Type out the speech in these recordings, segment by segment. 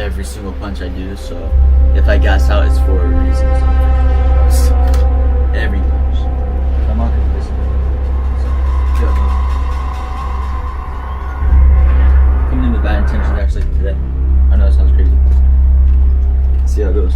every single punch I do, so if I gas out, it's for a reason. Every punch. I'm not gonna listen. Coming in with bad intentions actually today. I know it sounds crazy. Let's see how it goes.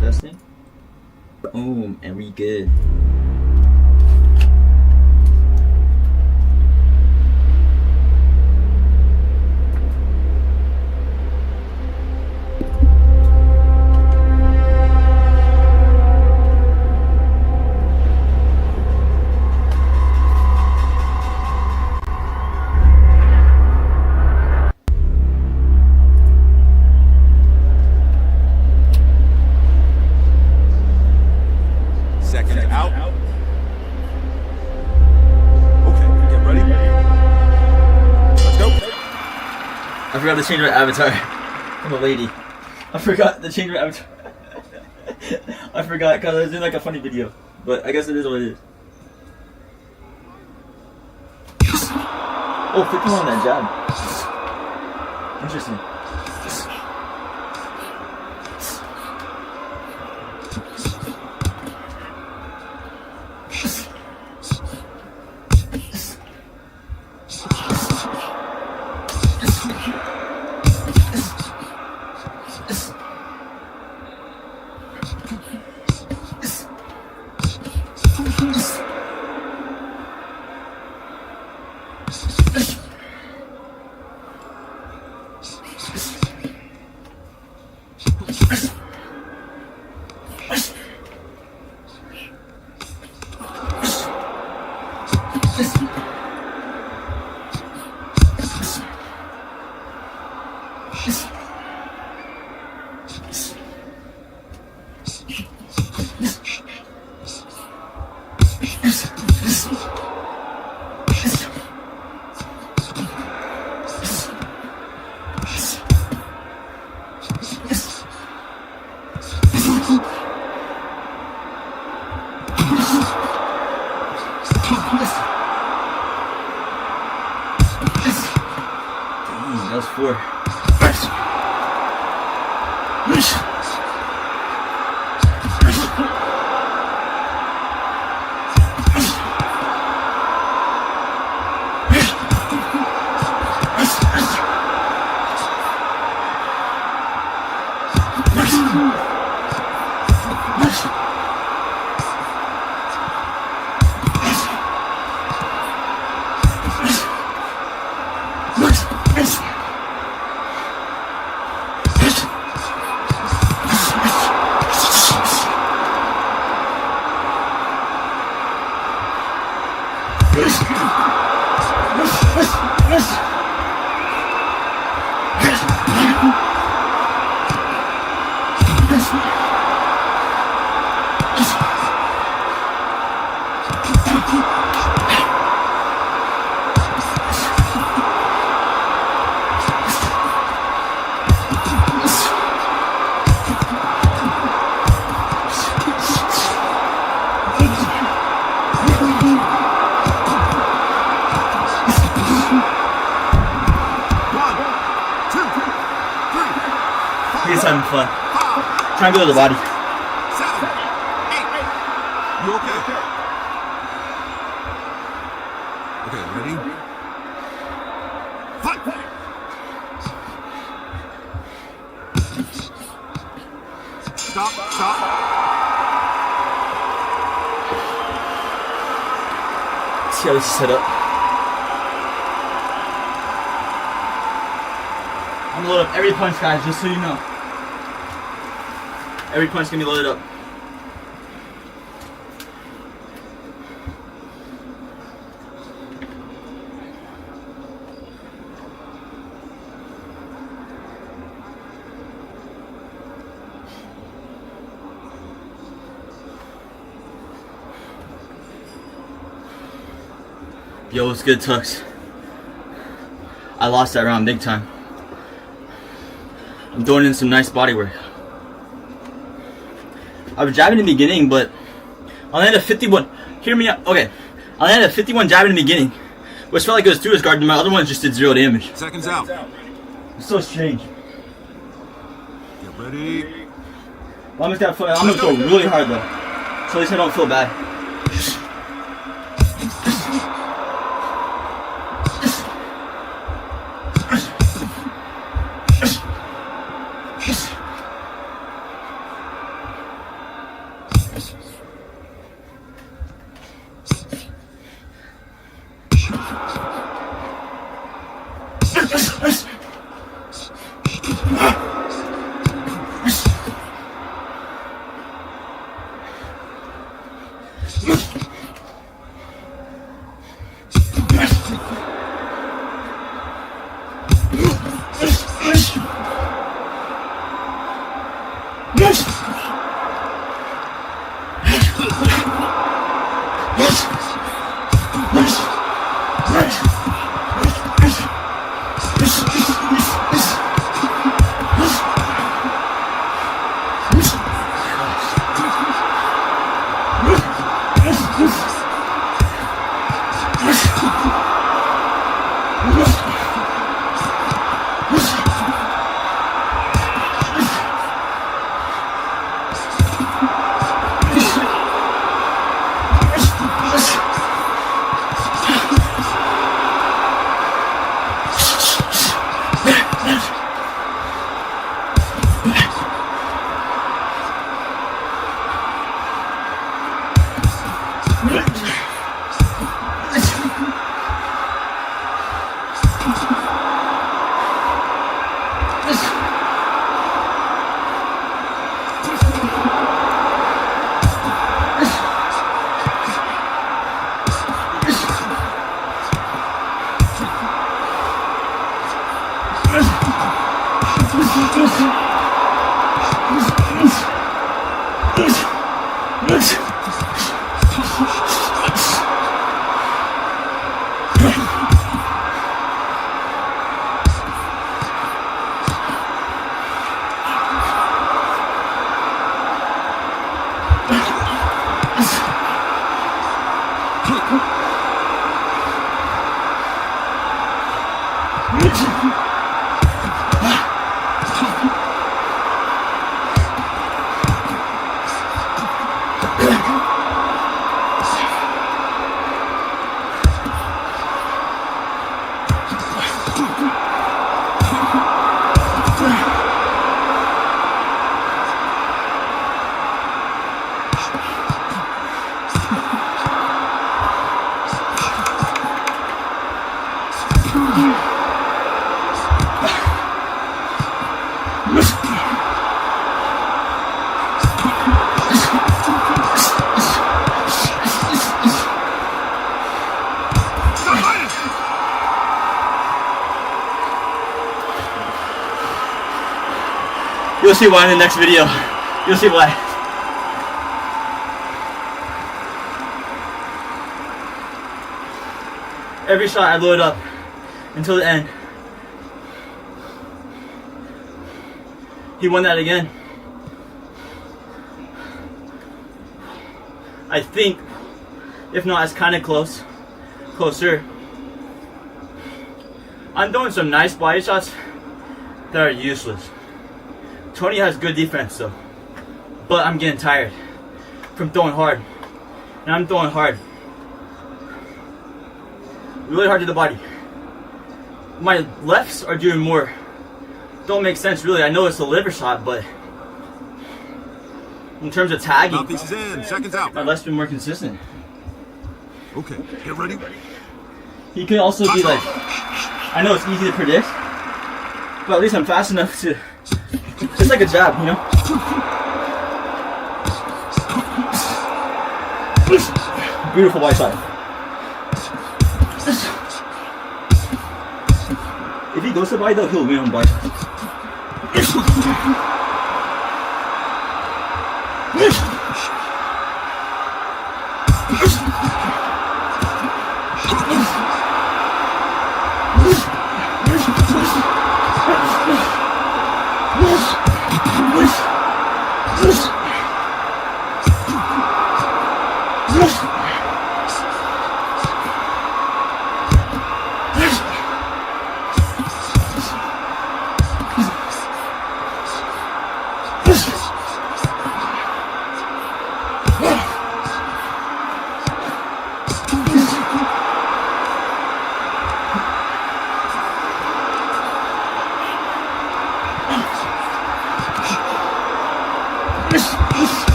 Testing. Boom, and we good. I forgot to change my avatar. I'm a lady. I forgot to change my avatar. I forgot because I was doing like a funny video. But I guess it is what it is. Oh, 51 on that jab. Interesting. That was 4. He's having fun. Trying to go to the body. 7, 8. You okay? Okay, ready? Fight! Stop, stop. See how this is set up. I'm gonna load up every punch, guys, just so you know. Every punch can be loaded up. Yo, what's good, Tux? I lost that round big time. I'm throwing in some nice body work. I was jabbing in the beginning, but I landed a 51. Hear me out. Okay. I landed a 51 jab in the beginning, which felt like it was through his guard, but my other ones just did 0 damage. Seconds out. It's so strange. Get ready. I'm gonna go really hard though, so at least I don't feel bad. You'll see why in the next video. You'll see why. Every shot I load up until the end. He won that again. I think, if not, it's kind of closer. I'm doing some nice body shots that are useless. Tony has good defense though, but I'm getting tired from throwing hard, and I'm throwing hard, really hard to the body. My lefts are doing more. Don't make sense really. I know it's a liver shot, but in terms of tagging, Mouthpiece is in. Seconds out. my left's been more consistent. Okay, get ready. He could also be like, I know it's easy to predict, but at least I'm fast enough to. It's like a jab, you know? Beautiful white side. If he goes to body though, he'll win on body.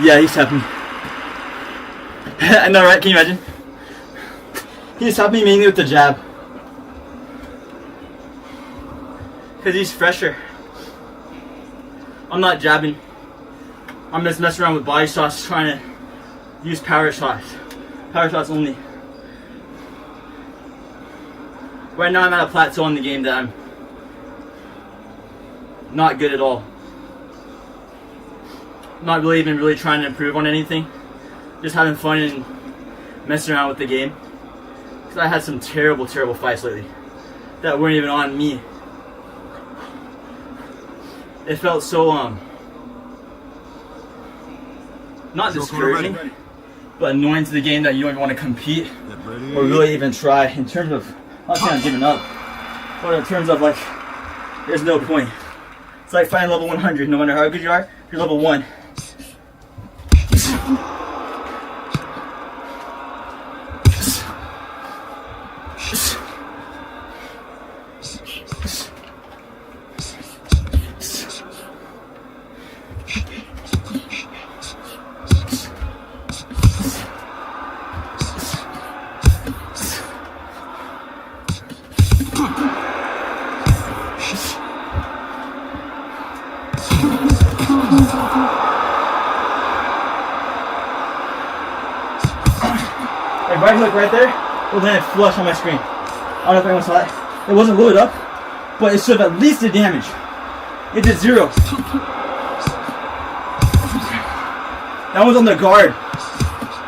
Yeah, he's tapping me. I know, right? Can you imagine? He's tapping me mainly with the jab. Because he's fresher. I'm not jabbing. I'm just messing around with body shots, trying to use power shots. Power shots only. Right now I'm at a plateau in the game that I'm not good at all. Not really even really trying to improve on anything. Just having fun and messing around with the game. Because I had some terrible fights lately that weren't even on me. It felt so not discouraging, but annoying to the game that you don't even want to compete or really even try. In terms of, I'm not saying I'm giving up, but in terms of like, there's no point. It's like fighting level 100. No matter how good you are, you're level 1. Right hook right there, it landed flush on my screen. I don't know if anyone saw that. It wasn't loaded up, but it should have at least did damage. It did 0. That was on the guard,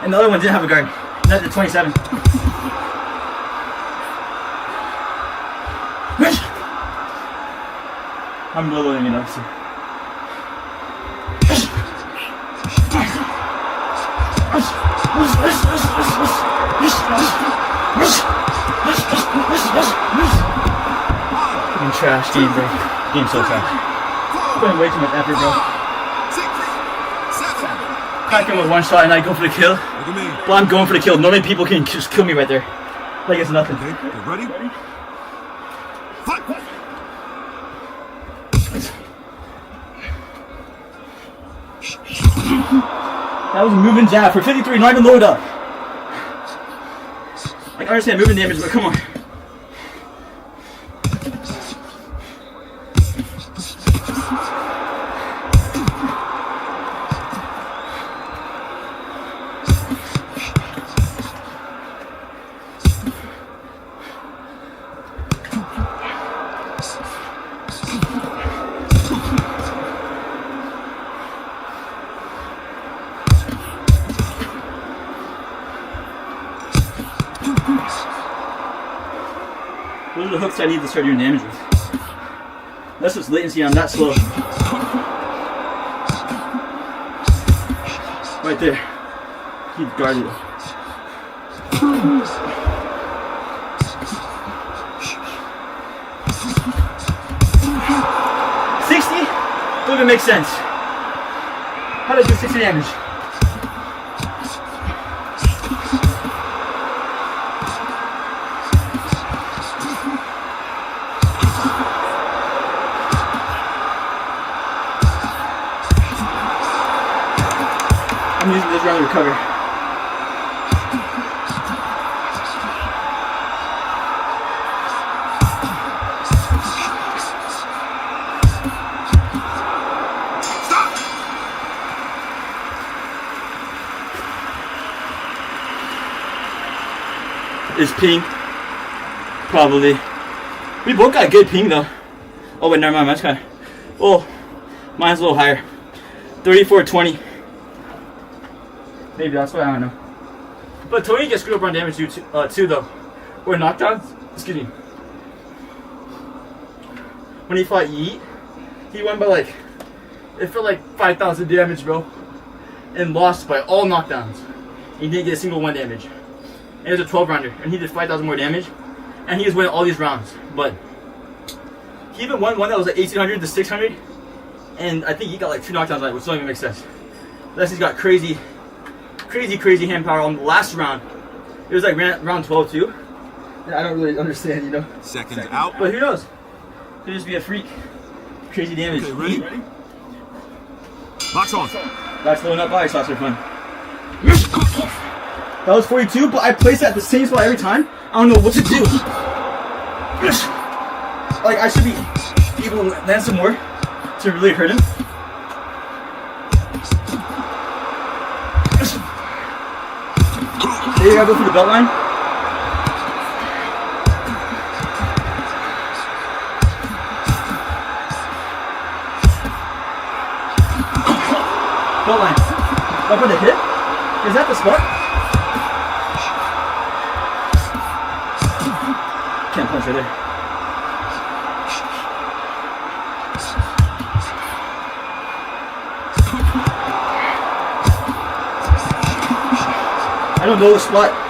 and the other one didn't have a guard. That did 27. I'm loading it up. So. Fucking trash game, bro. Game's so trash. Putting way too much effort, bro. Crack him with one shot and I go for the kill. Well, I'm going for the kill. Normally people can just kill me right there. Like it's nothing. Okay, get ready. Fight! That was a moving jab for 53, not even load up. Like, I understand moving damage, but come on. Those are the hooks I need to start doing damage with. That's just latency on that slow. Right there. Keep guarded. Doesn't even make sense. How did I do 60 damage? I'm using this round to recover. Is ping. Probably. We both got good ping though. Oh wait, never mind, mine's kinda. Oh, mine's a little higher. 34-20. Maybe that's why, I don't know. But Tony gets screwed up on damage too though. Or knockdowns. Excuse me. When he fought Yeet, he won by like, it felt like 5,000 damage, bro. And lost by all knockdowns. He didn't get a single 1 damage. And it was a 12 rounder, and he did 5,000 more damage, and he was winning all these rounds. But he even won one that was like 1,800 to 600, and I think he got like 2 knockdowns on it, which doesn't even make sense. Unless he's got crazy hand power on the last round. It was like round 12 too. And I don't really understand, you know. Seconds out. But who knows? Could just be a freak. Crazy damage. Okay, ready? Box on. That's loading up body shots are fun. That was 42, but I placed it at the same spot every time. I don't know what to do. Like, I should be able to land some more to really hurt him. There you go, go for the belt line. Belt line. Up for the hit? Is that the spot? Can't punch right there. I don't know the spot.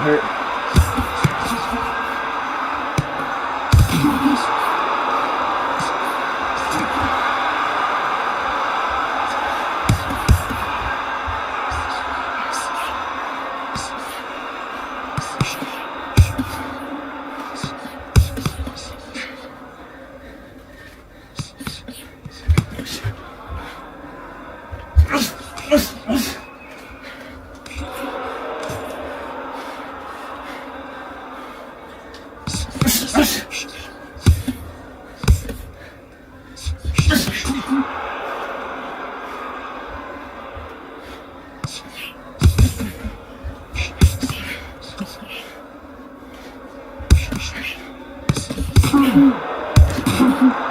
Hurt.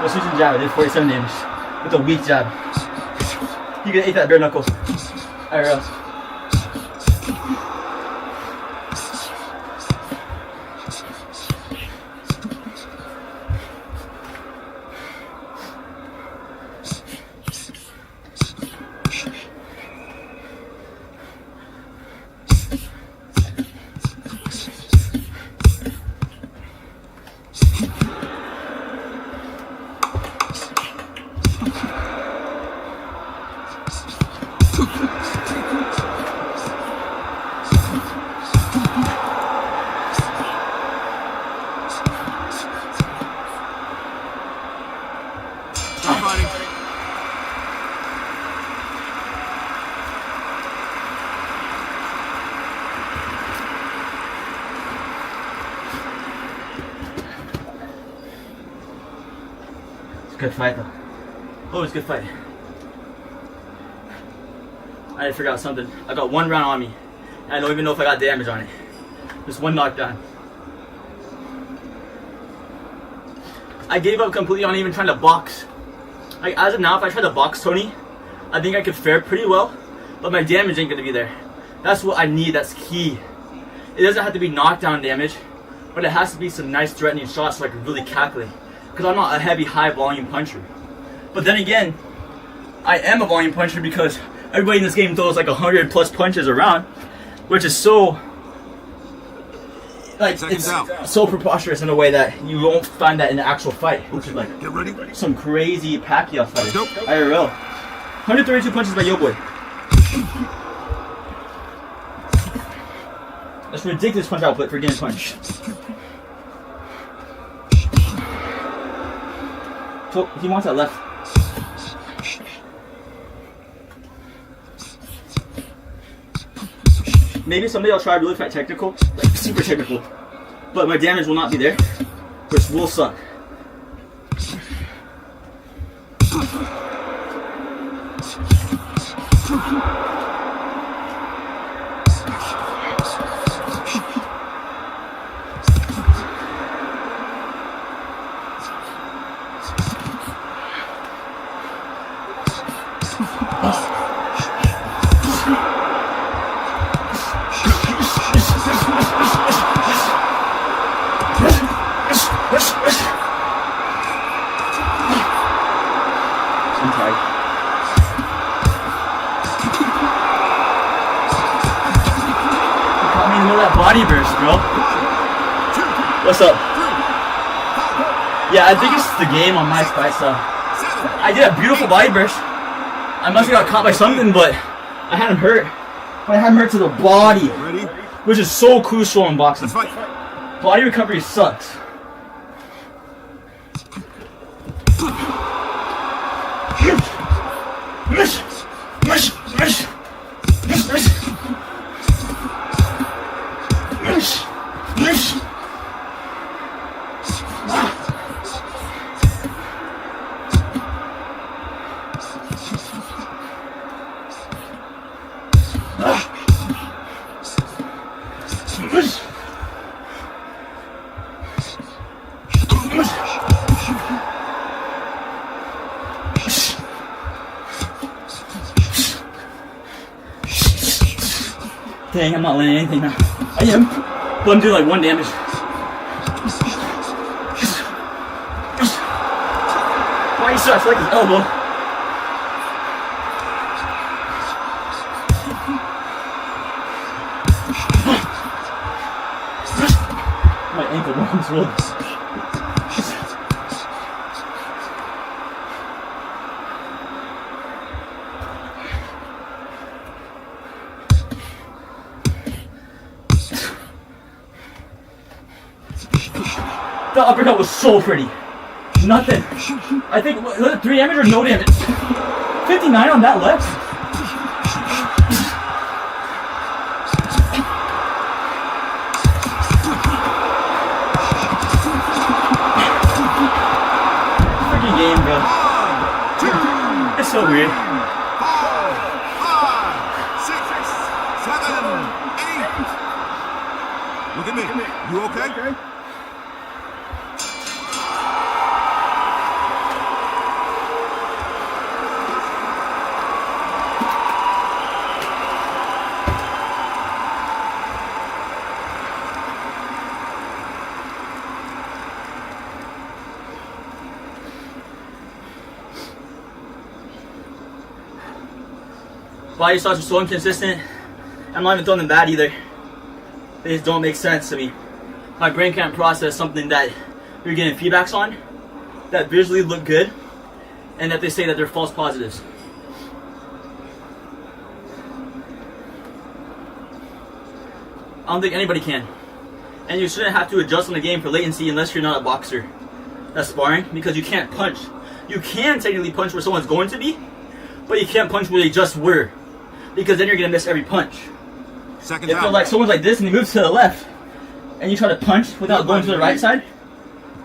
Just using jab, I did 47 damage. with a weak jab. You can eat that bare knuckle. IRL. Good fight though. Oh, it's a good fight. I forgot something. I got one round on me. I don't even know if I got damage on it. Just one knockdown. I gave up completely on even trying to box. Like as of now, if I try to box Tony, I think I could fare pretty well, but my damage ain't gonna be there. That's what I need. That's key. It doesn't have to be knockdown damage, but it has to be some nice threatening shots so I can really calculate. Because I'm not a heavy, high volume puncher. But then again, I am a volume puncher because everybody in this game throws like 100 plus punches around, which is so, like, it's so preposterous in a way that you won't find that in the actual fight, which is like some crazy Pacquiao fight. IRL. 132 punches by Yo Boy. That's ridiculous punch output for getting punched. So he wants that left. Maybe someday I'll try really fight technical, like super technical, but my damage will not be there, which will suck. Body burst, bro. What's up? Yeah, I think it's the game on my side, so I did a beautiful body burst. I must have got caught by something, but I had him hurt. But I had him hurt to the body, which is so crucial in boxing. Body recovery sucks. Dang, I'm not landing anything now. I am, but I'm doing like 1 damage. Why you sucks like his elbow? My ankle bones rolled. The uppercut was so pretty. Nothing. I think, was it 3 damage or no damage? 59 on that left? Freaking game, bro. It's so weird. 5, 6, 7, 8. Look at me. You okay? Body shots are so inconsistent. I'm not even throwing them bad either. They just don't make sense to me. My brain can't process something that you're getting feedbacks on that visually look good and that they say that they're false positives. I don't think anybody can. And you shouldn't have to adjust on the game for latency unless you're not a boxer that's sparring, because you can't punch. You can technically punch where someone's going to be, but you can't punch where they just were, because then you're going to miss every punch. Seconds If out. like someone's like this and he moves to the left, and you try to punch without going to the right side,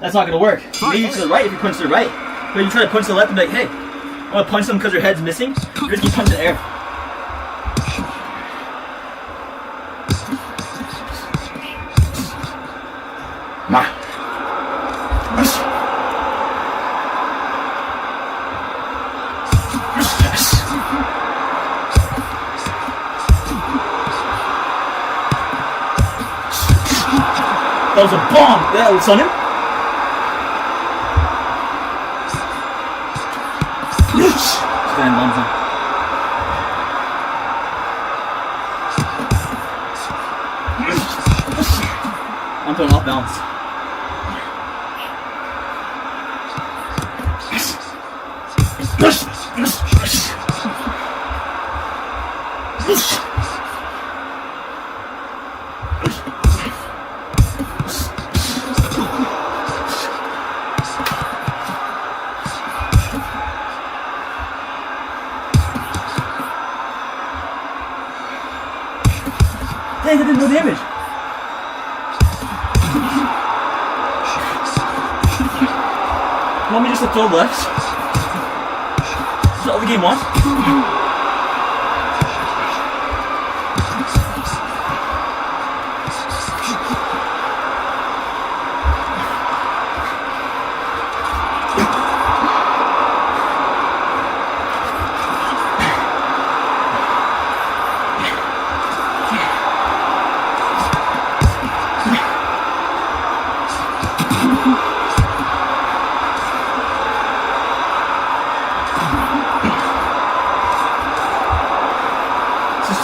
that's not going to work. Maybe to the right if you punch to the right, but you try to punch to the left and be like, hey, I'm going to punch them because their head's missing, you're just keep punching the air. That was a bomb! That was on him. Stand bombs on. I'm throwing off balance. Dang, I didn't know damage. You want me just to throw lefts? Is that all the game wants?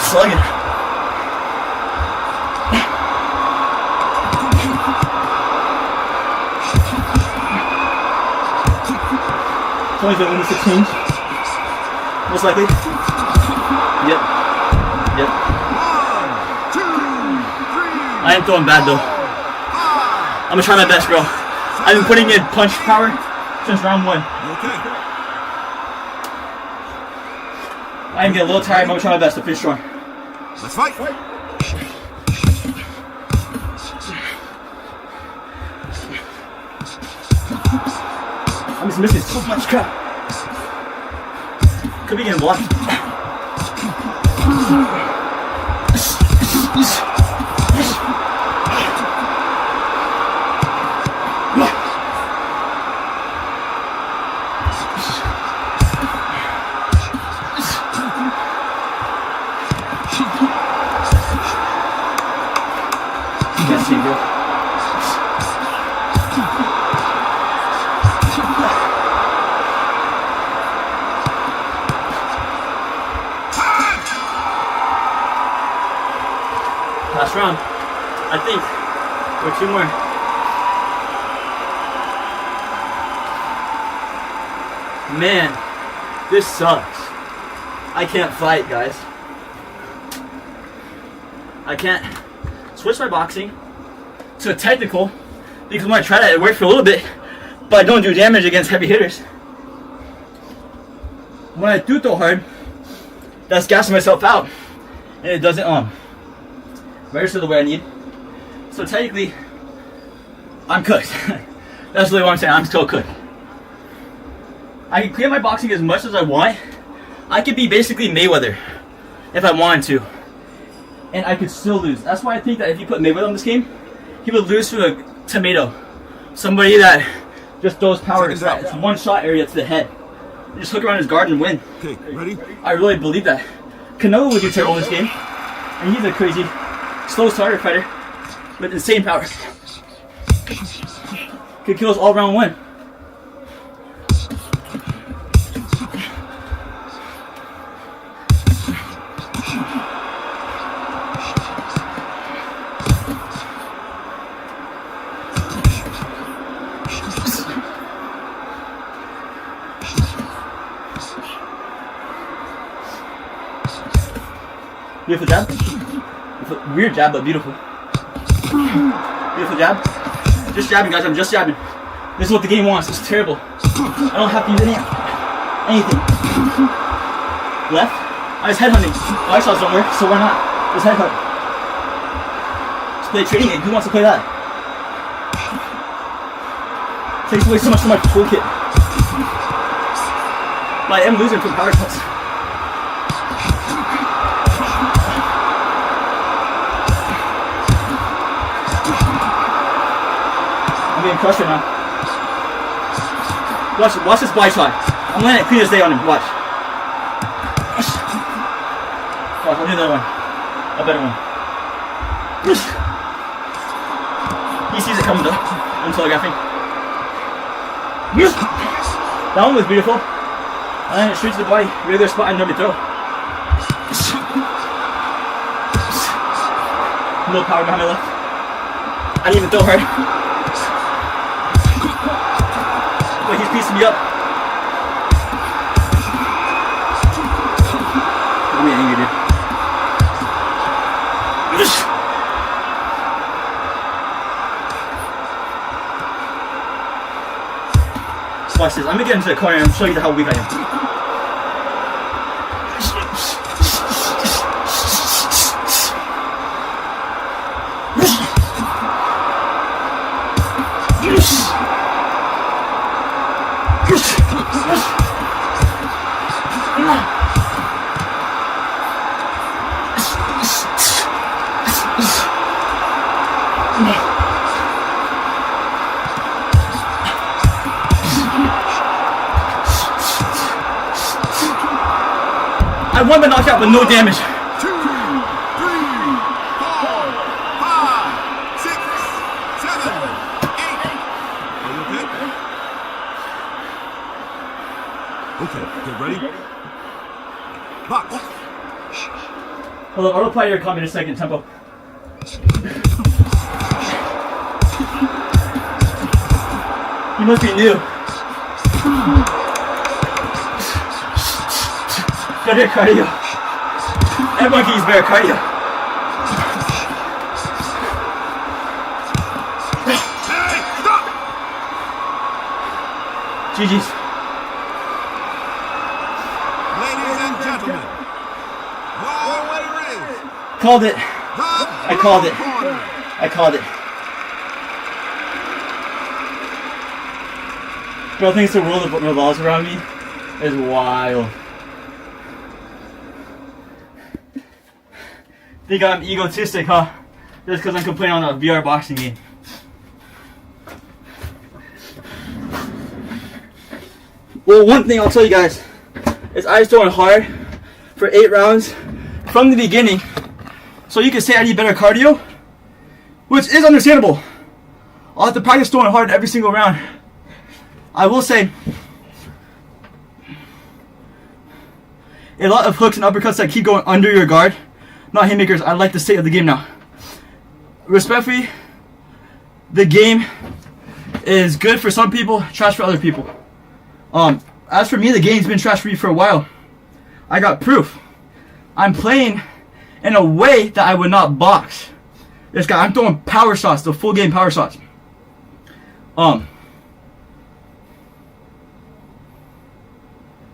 Slugging. 25 minutes 16. Most likely. Yep. Yep. 1, 2, 3. I am throwing bad though. I'm gonna try my best, bro. I've been putting in punch power since round 1. Okay. I am getting a little tired, but I'm gonna try my best to finish strong. Let's fight. I'm just missing so much crap. Could be getting blocked. Can't see, bro. Last round, I think, or 2 more. Man, this sucks. I can't fight, guys. I can't switch my boxing to a technical, because when I try that, it worked for a little bit, but I don't do damage against heavy hitters. When I do throw hard, that's gassing myself out, and it doesn't register the way I need. So technically, I'm cooked. That's really what I'm saying. I'm still cooked. I can clear my boxing as much as I want. I could be basically Mayweather if I wanted to, and I could still lose. That's why I think that if you put Mayweather on this game, he would lose to a tomato. Somebody that just throws power. It's one shot area to the head. You just hook around his guard and win. Okay, ready? I really believe that. Canelo would do terrible in this game, and he's a crazy slow starter fighter with insane power. Could kill us all round 1. Beautiful jab. Weird jab, but beautiful. Beautiful jab. Just jabbing, guys. I'm just jabbing. This is what the game wants. It's terrible. I don't have to use anything. Left. I was headhunting. My shots don't work, so why not? Just headhunt. Just play a trading game. Who wants to play that? Takes away so much from my toolkit. But I am losing from power shots. I'm getting crushed right now. Watch this blind shot. I'm landing it clean as day on him. Watch. Watch, I'll do another one. A better one. He sees it coming though. I'm telegraphing. That one was beautiful. And then it shoots the body. Regular spot I normally throw. No power behind my left. I didn't even throw hard. But he's piecing me up. I'm getting angry, dude. Watch this. I'm gonna get into the corner and show you how weak I am. I won the knockout with no damage. 2, 3, 4, 5, 6, 7, 8. Are you okay? Okay, get ready. Box. Hold on, I'll apply your comment in a second, tempo. You must be new. Better cardio. Everyone can use better cardio. Hey, stop! GG's. Ladies and gentlemen, called it. I called it. I called it. Bro thinks the world revolves around me is wild. Think I'm egotistic, huh? Just because I'm complaining on a VR boxing game. Well, one thing I'll tell you guys is I was throwing hard for 8 rounds from the beginning. So you can say I need better cardio, which is understandable. I'll have to practice throwing hard every single round. I will say, a lot of hooks and uppercuts that keep going under your guard. Not haymakers. I like the state of the game now. Respectfully, the game is good for some people, trash for other people. As for me, the game's been trash for me for a while. I got proof. I'm playing in a way that I would not box. This guy, I'm throwing power shots, the full game power shots.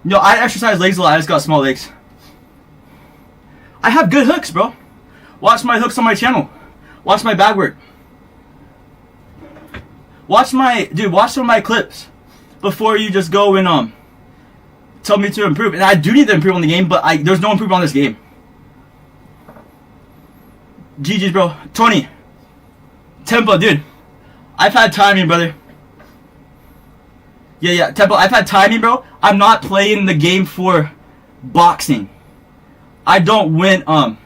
Yo, I exercise legs a lot. I just got small legs. I have good hooks, bro. Watch my hooks on my channel. Watch my bag work. Watch some of my clips before you just go and tell me to improve. And I do need to improve on the game, but there's no improvement on this game. GG's, bro. Tony. Tempo, dude. I've had timing, brother. Yeah, Tempo, I've had timing, bro. I'm not playing the game for boxing. I don't win, I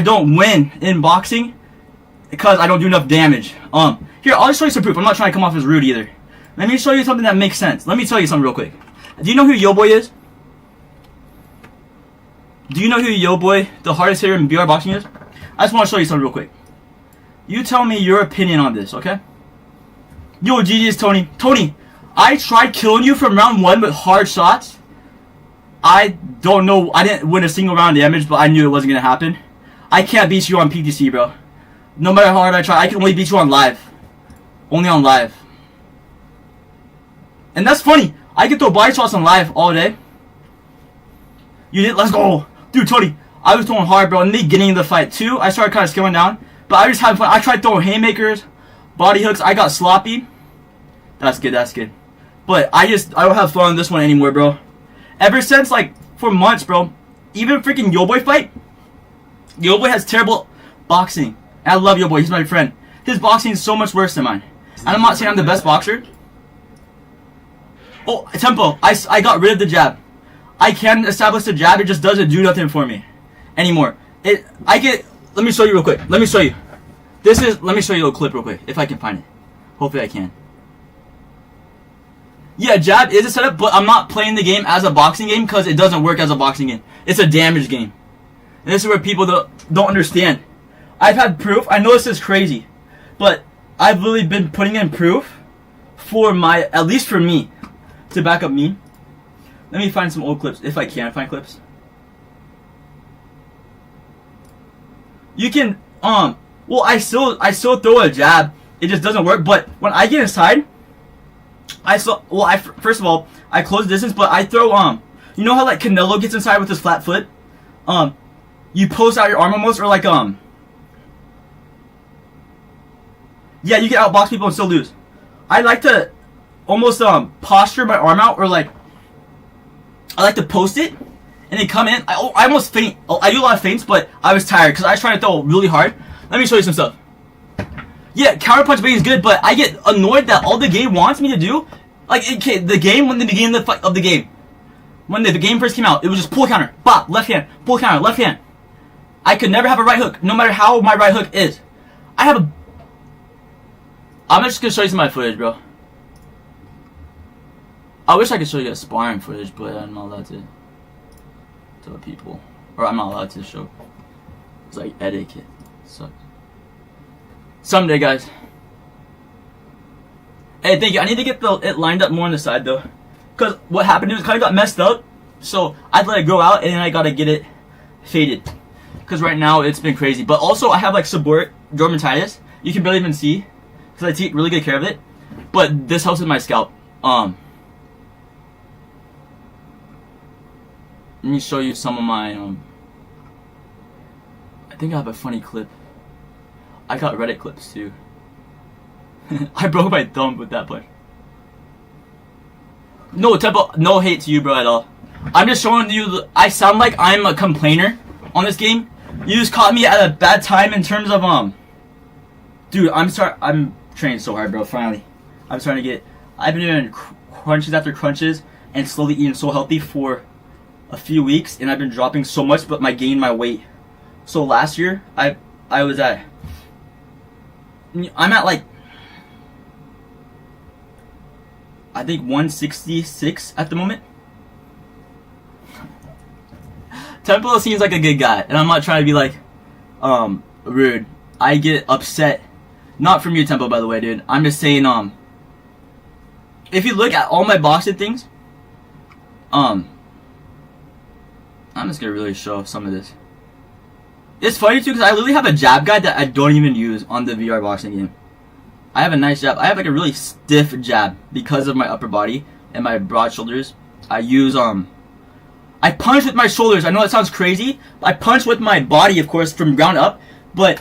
don't win in boxing because I don't do enough damage. Here, I'll just show you some proof. I'm not trying to come off as rude either. Let me show you something that makes sense. Let me tell you something real quick. Do you know who Yo Boy is? Do you know who Yo Boy, the hardest hitter in BR boxing, is? I just want to show you something real quick. You tell me your opinion on this, okay? Yo, GG's Tony. Tony, I tried killing you from round 1 with hard shots. I don't know. I didn't win a single round of damage, but I knew it wasn't gonna happen. I can't beat you on PTC, bro. No matter how hard I try, I can only beat you on live. Only on live. And that's funny. I can throw body shots on live all day. You did. Let's go, dude. Tony, I was throwing hard, bro. In the beginning of the fight too, I started kind of scaling down, but I was having fun. I tried throwing haymakers, body hooks. I got sloppy. That's good. That's good. But I don't have fun on this one anymore, bro. Ever since like for months, bro. Even freaking Yo-Boy fight. Yo-Boy has terrible boxing. And I love Yo-Boy. He's my friend. His boxing is so much worse than mine. And I'm not saying I'm the best boxer. Oh, tempo. I got rid of the jab. I can establish the jab. It just doesn't do nothing for me anymore. Let me show you real quick. Let me show you. Let me show you a little clip real quick. If I can find it. Hopefully I can. Yeah, jab is a setup, but I'm not playing the game as a boxing game because it doesn't work as a boxing game. It's a damage game. And this is where people don't understand. I've had proof. I know this is crazy, but I've really been putting in proof for at least for me, to back up me. Let me find some old clips, if I can find clips. You can, well, I still throw a jab. It just doesn't work, but when I get inside, first of all, I close distance, but I throw, you know how like Canelo gets inside with his flat foot? You post out your arm almost, or like, yeah, you can outbox people and still lose. I like to almost, posture my arm out, or like, I like to post it, and then come in. I almost faint. I do a lot of feints, but I was tired, because I was trying to throw really hard. Let me show you some stuff. Yeah, counterpunch bait is good, but I get annoyed that all the game wants me to do, like, the game, when the beginning of the game, when the game first came out, it was just pull counter, bop, left hand, pull counter, left hand. I could never have a right hook, no matter how my right hook is. I'm just gonna show you some of my footage, bro. I wish I could show you guys sparring footage, but I'm not allowed to tell people, or I'm not allowed to show. It's like etiquette. Sucks. Someday, guys. Hey, thank you. I need to get it lined up more on the side, though. Because what happened is it kind of got messed up. So I'd let it go out, and then I got to get it faded. Because right now, it's been crazy. But also, I have, like, seborrheic dermatitis. You can barely even see. Because I take really good care of it. But this helps with my scalp. Let me show you some of my, I think I have a funny clip. I got Reddit clips too. I broke my thumb with that punch. No, tempo, no hate to you, bro, at all. I'm just showing you, I sound like I'm a complainer on this game. You just caught me at a bad time in terms of, dude, I'm training so hard, bro, finally. I'm starting to I've been doing crunches after crunches and slowly eating so healthy for a few weeks, and I've been dropping so much, but I gained my weight. So last year, I'm at like, I think 166 at the moment. Tempo seems like a good guy, and I'm not trying to be like, rude. I get upset, not from you, Tempo, by the way, dude. I'm just saying, if you look at all my boxing things, I'm just gonna really show some of this. It's funny too, because I literally have a jab guide that I don't even use on the VR boxing game. I have a nice jab. I have like a really stiff jab because of my upper body and my broad shoulders. I use, I punch with my shoulders. I know that sounds crazy. I punch with my body, of course, from ground up. But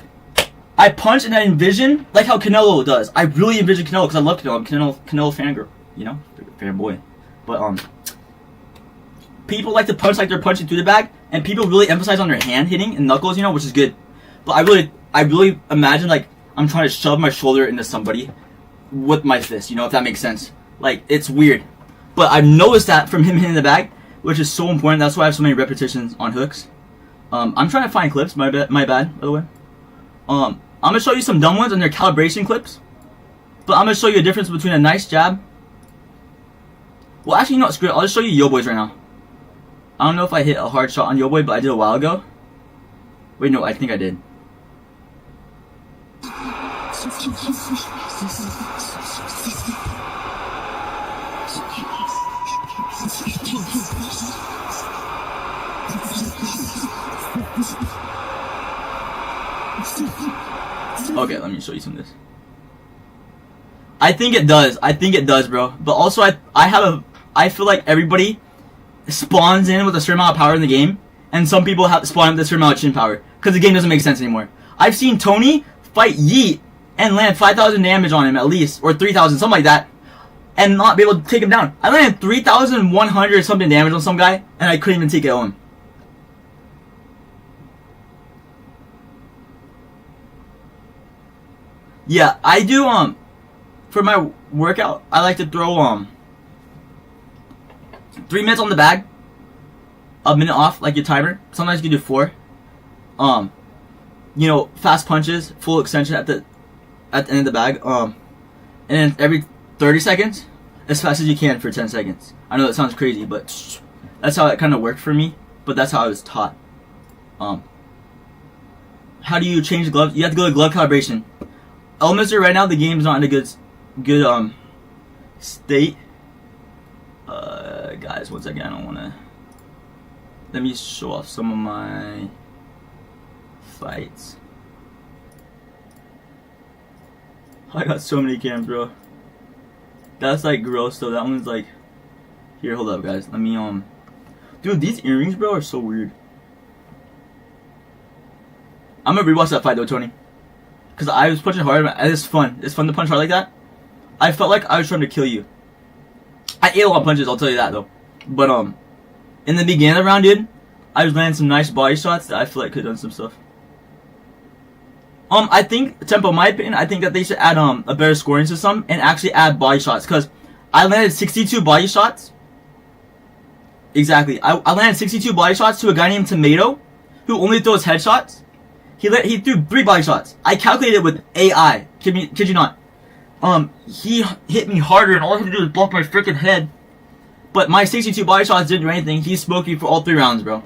I punch and I envision, like how Canelo does. I really envision Canelo because I love Canelo. I'm Canelo fangirl, you know? Fanboy. But, people like to punch like they're punching through the bag, and people really emphasize on their hand hitting and knuckles, you know, which is good. But I really imagine like I'm trying to shove my shoulder into somebody with my fist, you know, if that makes sense. Like, it's weird. But I've noticed that from him hitting the bag, which is so important. That's why I have so many repetitions on hooks. I'm trying to find clips. My bad, by the way. I'm gonna show you some dumb ones and their calibration clips. But I'm gonna show you a difference between a nice jab. Well, actually, you know what? Screw it. I'll just show you Yo-Boys right now. I don't know if I hit a hard shot on Yo-Boy, but I did a while ago. Wait, no, I think I did. Okay, let me show you some of this. I think it does. I think it does, bro. But also, I feel like everybody spawns in with a certain amount of power in the game, and some people have to spawn in with a certain amount of chin power because the game doesn't make sense anymore. I've seen Tony fight Yeet and land 5,000 damage on him at least, or 3,000, something like that, and not be able to take him down. I landed 3,100 something damage on some guy, and I couldn't even take it on. Yeah, I do, for my workout, I like to throw, 3 minutes on the bag, a minute off, like your timer. Sometimes you can do 4. You know, fast punches, full extension at the end of the bag, and then every 30 seconds, as fast as you can for 10 seconds. I know that sounds crazy, but that's how it kind of worked for me, but that's how I was taught. How do you change the gloves? You have to go to glove calibration. Elminster right now, the game's not in a good state. Guys, one second, I don't want to. Let me show off some of my fights. I got so many cams, bro. That's like gross though. That one's like. Here, hold up, guys. Let me Dude, these earrings, bro, are so weird. I'm gonna rewatch that fight though, Tony. Cause I was punching hard. And it's fun. It's fun to punch hard like that. I felt like I was trying to kill you. I ate a lot of punches, I'll tell you that though. But in the beginning of the round, dude, I was landing some nice body shots that I feel like could have done some stuff. I think Tempo, in my opinion, I think that they should add a better scoring system and actually add body shots. Cause I landed 62 body shots. Exactly. I landed 62 body shots to a guy named Tomato, who only throws headshots. He threw 3 body shots. I calculated with AI. Kid you not. He hit me harder, and all he had to do was block my freaking head. But my 62 body shots didn't do anything. He smoked me for all 3 rounds, bro.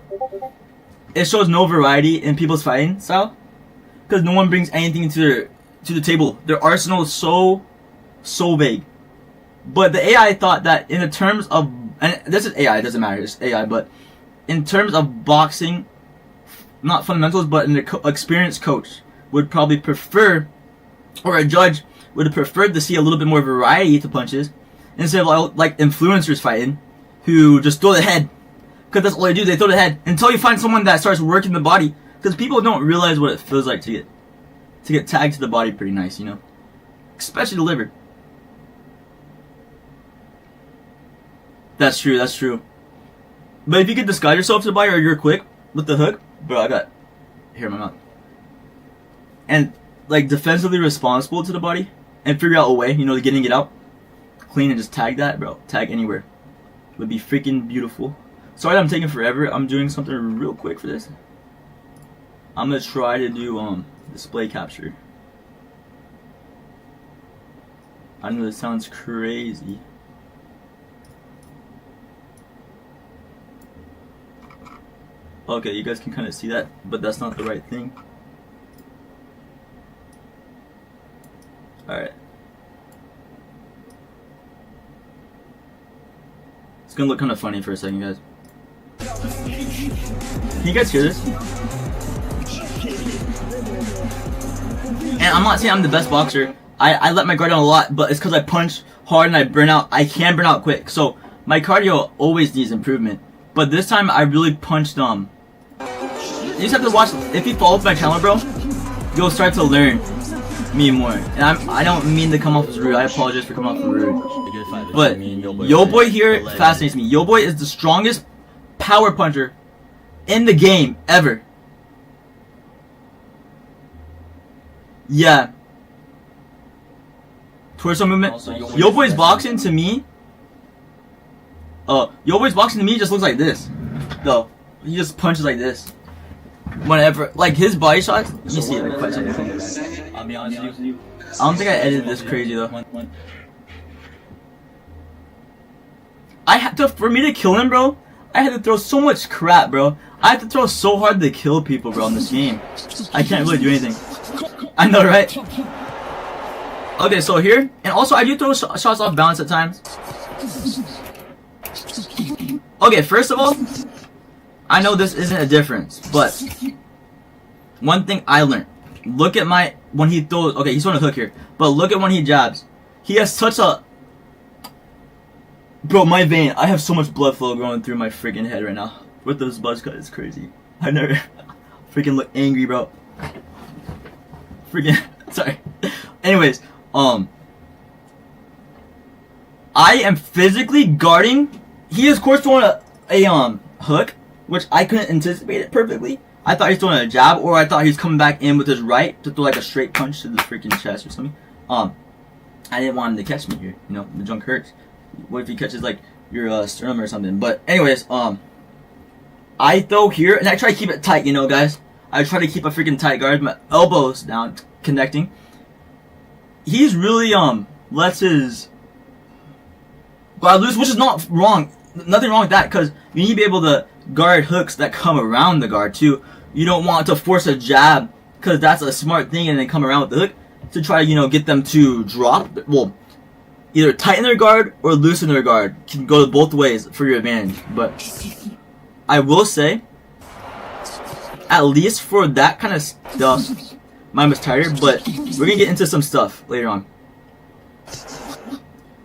It shows no variety in people's fighting style, because no one brings anything to the table. Their arsenal is so big. But the AI thought that in the terms of, and this is AI, it doesn't matter, it's AI, but in terms of boxing, not fundamentals, but an experienced coach would probably prefer, or a judge would have preferred to see a little bit more variety to punches, instead of like influencers fighting, who just throw the head, because that's all they do, they throw the head, until you find someone that starts working the body, because people don't realize what it feels like to get tagged to the body pretty nice, you know, especially the liver. That's true, that's true. But if you can disguise yourself to the body, or you're quick with the hook, bro, I got hair in my mouth. And like defensively responsible to the body, and figure out a way, you know, to getting it out clean and just tag that, bro. Tag anywhere. It would be freaking beautiful. Sorry that I'm taking forever. I'm doing something real quick for this. I'm gonna try to do display capture. I know this sounds crazy. Okay, you guys can kind of see that, but that's not the right thing. Alright. It's gonna look kind of funny for a second, guys. Can you guys hear this? And I'm not saying I'm the best boxer. I let my guard down a lot, but it's because I punch hard and I burn out. I can burn out quick, so my cardio always needs improvement. But this time I really punched You just have to watch. If you follow my channel, bro, you'll start to learn me more. And I don't mean to come off as rude. I apologize for coming off as rude. But Yo Boy here fascinates me. Yo Boy is the strongest power puncher in the game ever. Yeah. Torso movement. Yo Boy's boxing to me. Yo Boy's boxing to me just looks like this. Though he just punches like this. Whenever, like his body shots. Let me see it. Like, I'll be honest with you. I don't think I edited this crazy though. I had to, for me to kill him, bro. I had to throw so much crap, bro. I have to throw so hard to kill people, bro, in this game. I can't really do anything. I know, right? Okay, so here, and also I do throw shots off balance at times. Okay, first of all, I know this isn't a difference, but one thing I learned. Look at when he throws. Okay, he's throwing a hook here, but look at when he jabs. He has such a. Bro, my vein. I have so much blood flow going through my freaking head right now with this buzz cut. It's crazy. I never freaking look angry, bro. Freaking sorry. Anyways, I am physically guarding. He is, of course, throwing a hook, which I couldn't anticipate it perfectly. I thought he was throwing a jab, or I thought he was coming back in with his right to throw like a straight punch to the freaking chest or something. I didn't want him to catch me here. You know, the junk hurts. What if he catches like your sternum or something? But anyways, I throw here and I try to keep it tight. You know, guys. I try to keep a freaking tight guard. My elbows down, connecting. He's really lets his guard loose, which is not wrong. Nothing wrong with that, because you need to be able to guard hooks that come around the guard too. You don't want to force a jab, because that's a smart thing, and then come around with the hook to try to, you know, get them to drop. Well, either tighten their guard or loosen their guard. Can go both ways for your advantage. But I will say, at least for that kind of stuff, mine was tighter. But we're gonna get into some stuff later on.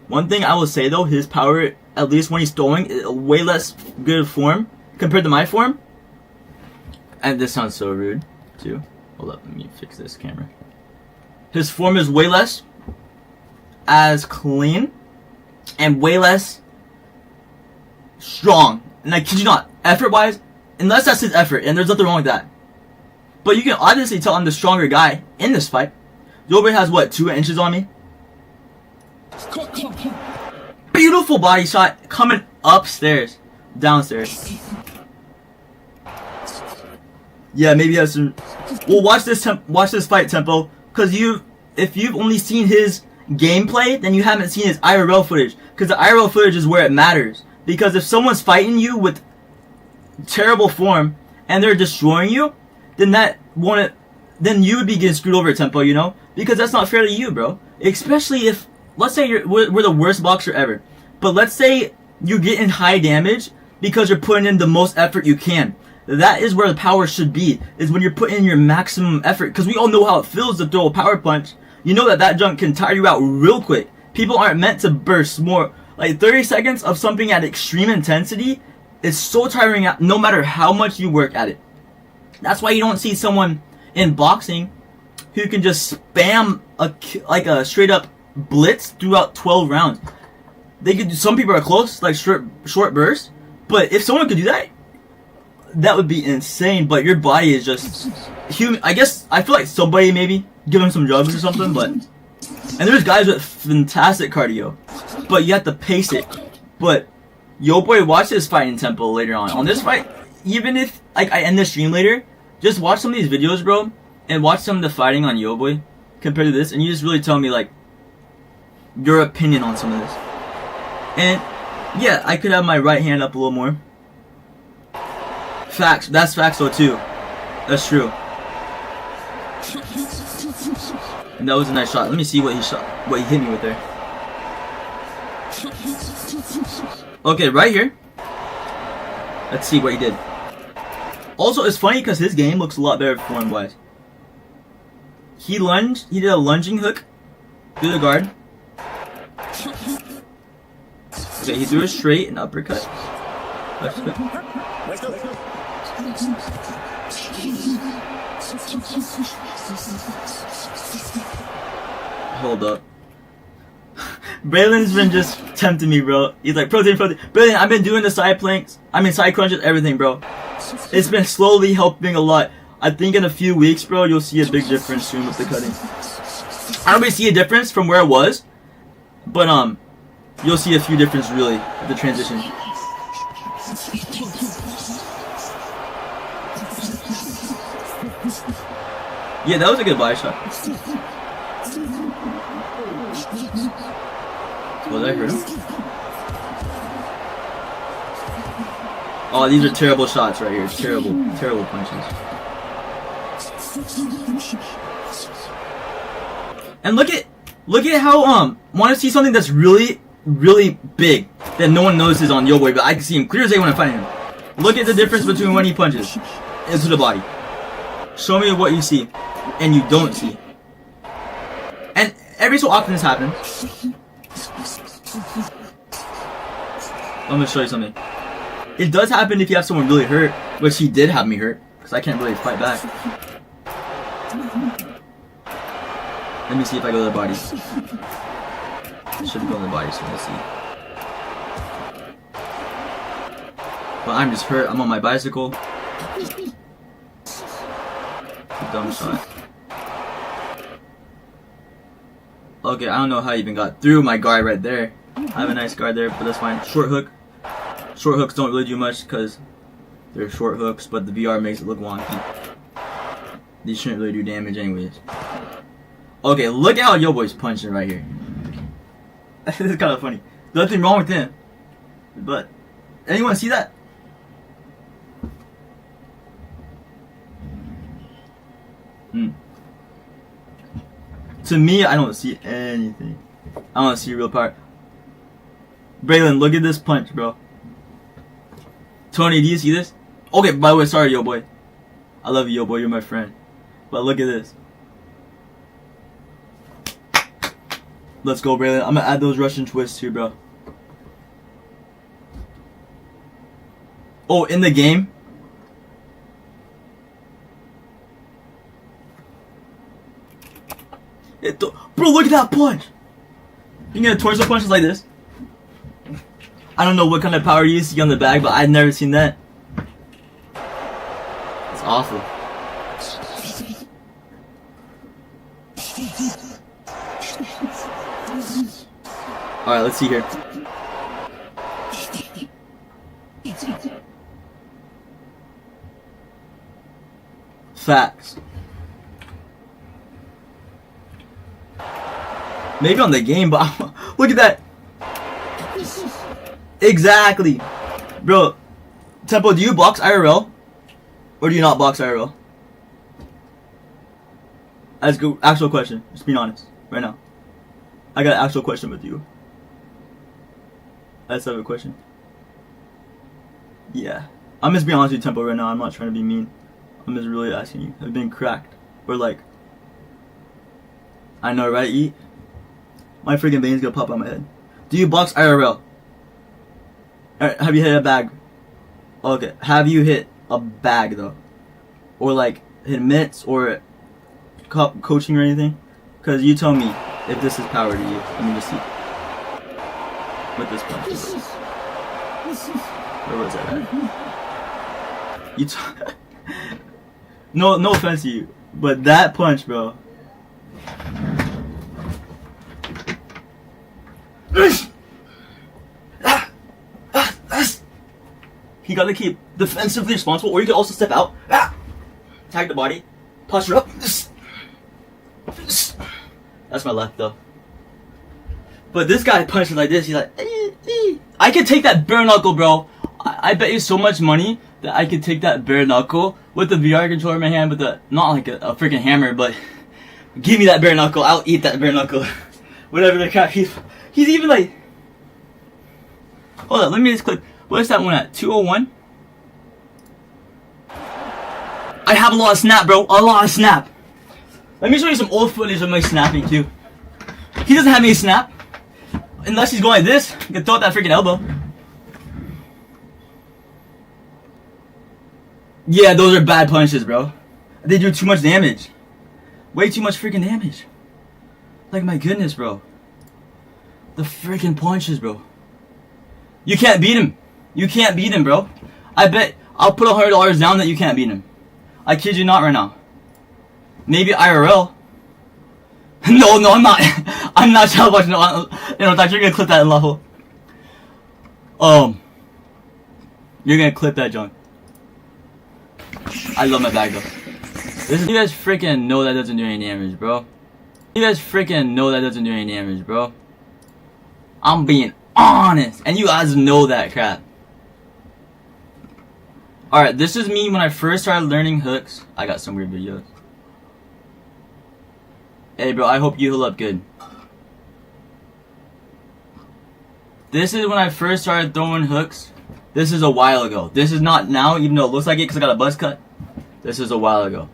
One thing I will say though, his power, at least when he's throwing, is way less good form compared to my form. And this sounds so rude, too. Hold up, let me fix this camera. His form is way less as clean and way less strong. And I kid you not, effort-wise, unless that's his effort, and there's nothing wrong with that. But you can obviously tell I'm the stronger guy in this fight. Yobe has, what, 2 inches on me? Beautiful body shot coming upstairs, downstairs. Yeah, maybe have some. Well, watch this fight tempo, because if you've only seen his gameplay, then you haven't seen his IRL footage, because the IRL footage is where it matters. Because if someone's fighting you with terrible form and they're destroying you, then then you would be getting screwed over at tempo, you know, because that's not fair to you, bro. Especially if, let's say we're the worst boxer ever, but let's say you get in high damage because you're putting in the most effort you can. That is where the power should be, is when you're putting in your maximum effort, because we all know how it feels to throw a power punch. You know that junk can tire you out real quick. People aren't meant to burst more. Like 30 seconds of something at extreme intensity is so tiring out, no matter how much you work at it. That's why you don't see someone in boxing who can just spam a straight up blitz throughout 12 rounds. They could. Some people are close, like short bursts. But if someone could do that, that would be insane. But your body is just human. I guess I feel like somebody maybe give him some drugs or something. But and there's guys with fantastic cardio, but you have to pace it. But yo boy, watch this fighting tempo later on this fight. Even if like I end the stream later, just watch some of these videos, bro, and watch some of the fighting on yo boy compared to this, and you just really tell me like your opinion on some of this. And yeah, I could have my right hand up a little more. Facts. That's facts though too. That's true. And that was a nice shot. Let me see what he hit me with there. Okay, right here. Let's see what he did. Also, it's funny because his game looks a lot better form-wise. He lunged. He did a lunging hook through the guard. Okay, he threw a straight and uppercut. Hold up. Braylon's been just tempting me, bro. He's like, protein. Braylon, I've been doing the side planks. Side crunches, everything, bro. It's been slowly helping a lot. I think in a few weeks, bro, you'll see a big difference soon with the cutting. I don't really see a difference from where it was, but you'll see a few difference really with the transition. Yeah, that was a good body shot. Was I hurt him? Oh, these are terrible shots right here. Terrible punches. And look at how want to see something that's really big that no one notices on Yo Boy, but I can see him clear as day when I'm fighting him. Look at the difference between when he punches into the body. Show me what you see and you don't see. And every so often this happens. I'm gonna show you something. It does happen if you have someone really hurt, which he did have me hurt, because I can't really fight back. Let me see if I go to the body. I should go to the body, so let's see. But I'm just hurt. I'm on my bicycle. Dumb shot. Okay, I don't know how I even got through my guard right there. I have a nice guard there, but that's fine. Short hook. Short hooks don't really do much because they're short hooks, but the VR makes it look wonky. These shouldn't really do damage anyways. Okay, look at how yo boy's punching right here. This is kind of funny. Nothing wrong with him. But, anyone see that? To me, I don't see anything. I don't see real power. Braylon, look at this punch, bro. Tony, do you see this? Okay, by the way, sorry, yo boy. I love you, yo boy. You're my friend. But look at this. Let's go, Braylon. I'm gonna add those Russian twists here, bro. Oh, in the game? Bro, look at that punch! You can get torso punches like this. I don't know what kind of power you see on the bag, but I've never seen that. It's awful. Alright, let's see here. Facts. Maybe on the game, but look at that. Exactly. Bro, Tempo, do you box IRL? Or do you not box IRL? That's a actual question. Just being honest. Right now. I got an actual question with you. That's a question. Yeah. I'm just being honest with you, Tempo, right now. I'm not trying to be mean. I'm just really asking you. I've been cracked. Or like... I know, right? Eat. My freaking veins gonna pop out my head. Do you box IRL? Have you hit a bag? Okay. Have you hit a bag though? Or like hit mitts or coaching or anything? Cause you tell me if this is power to you. Let me just see. With this punch. Where was that at? You no offense to you, but that punch, bro. You gotta keep defensively responsible, or you can also step out, tag the body, posture up. That's my left though. But this guy punches like this. He's like, I could take that bare knuckle, bro. I bet you so much money that I could take that bare knuckle with the VR controller in my hand, with the not like a freaking hammer, but give me that bare knuckle. I'll eat that bare knuckle. Whatever the crap. He's even like. Hold on, let me just click. What is that one at? 201? I have a lot of snap, bro. A lot of snap. Let me show you some old footage of my snapping, too. He doesn't have any snap. Unless he's going like this. You can throw out that freaking elbow. Yeah, those are bad punches, bro. They do too much damage. Way too much freaking damage. Like, my goodness, bro. The freaking punches, bro. You can't beat him. You can't beat him, bro. I bet I'll put $100 down that you can't beat him. I kid you not right now. Maybe IRL. No, I'm not. I'm not child watching. No, you're gonna clip that in level. You're gonna clip that junk. I love my bag though. You guys freaking know that doesn't do any damage, bro. You guys freaking know that doesn't do any damage, bro. I'm being honest, and you guys know that crap. Alright, this is me when I first started learning hooks. I got some weird videos. Hey bro, I hope you heal up good. This is when I first started throwing hooks. This is a while ago. This is not now, even though it looks like it because I got a buzz cut. This is a while ago.